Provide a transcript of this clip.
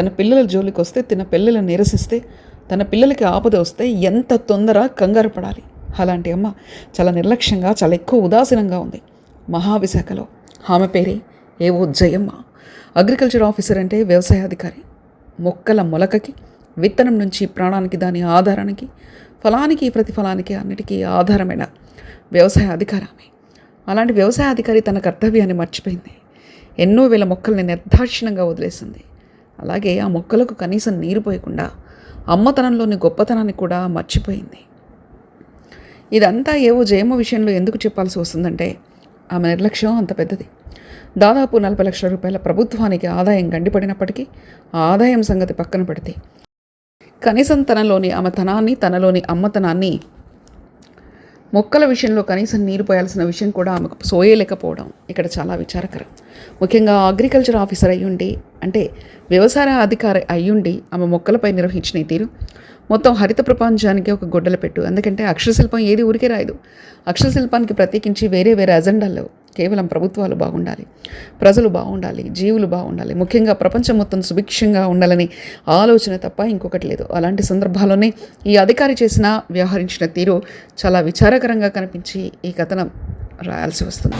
తన పిల్లల జోలికి వస్తే, తన పిల్లలను నిరసిస్తే, తన పిల్లలకి ఆపద వస్తే ఎంత తొందర కంగారు పడాలి. అలాంటి అమ్మ చాలా నిర్లక్ష్యంగా, చాలా ఎక్కువ ఉదాసీనంగా ఉంది. మహావిశాఖలో ఆమె పేరే ఏవో జయమ్మ. అగ్రికల్చర్ ఆఫీసర్ అంటే వ్యవసాయాధికారి. మొక్కల మొలకకి, విత్తనం నుంచి ప్రాణానికి, దాని ఆధారానికి, ఫలానికి ప్రతిఫలానికి అన్నిటికీ ఆధారమైన వ్యవసాయ అధికారి ఆమె. అలాంటి వ్యవసాయ అధికారి తన కర్తవ్యాన్ని మర్చిపోయింది. ఎన్నో వేల మొక్కల్ని నిర్దాక్షిణ్యంగా వదిలేసింది. అలాగే ఆ మొక్కలకు కనీసం నీరు పోయకుండా అమ్మతనంలోని గొప్పతనాన్ని కూడా మర్చిపోయింది. ఇదంతా ఏవో జయమ్మ విషయంలో ఎందుకు చెప్పాల్సి వస్తుందంటే, ఆమె నిర్లక్ష్యం అంత పెద్దది. దాదాపు 40 లక్షల రూపాయల ప్రభుత్వానికి ఆదాయం గండిపడినప్పటికీ ఆ ఆదాయం సంగతి పక్కన పెడితే కనీసం తనలోని అమ్మతనాన్ని, తనలోని అమ్మతనాన్ని, మొక్కల విషయంలో కనీసం నీరు పోయాల్సిన విషయం కూడా ఆమెకు సోయలేకపోవడం ఇక్కడ చాలా విచారకరం. ముఖ్యంగా అగ్రికల్చర్ ఆఫీసర్ అయ్యుండి, అంటే వ్యవసాయ అధికారి అయ్యుండి ఆమె మొక్కలపై నిర్వహించిన ఈ తీరు మొత్తం హరిత ప్రపంచానికి ఒక గొడ్డల పెట్టు. ఎందుకంటే అక్షరశిల్పం ఏది ఊరికే రాయదు. అక్షరశిల్పానికి ప్రత్యేకించి వేరే వేరే అజెండాల్లో కేవలం ప్రభుత్వాలు బాగుండాలి, ప్రజలు బాగుండాలి, జీవులు బాగుండాలి, ముఖ్యంగా ప్రపంచం మొత్తం సుభిక్షంగా ఉండాలని ఆలోచన తప్ప ఇంకొకటి లేదు. అలాంటి సందర్భాల్లోనే ఈ అధికారి వ్యవహరించిన తీరు చాలా విచారకరంగా కనిపించి ఈ కథనం రాయాల్సి వస్తుంది.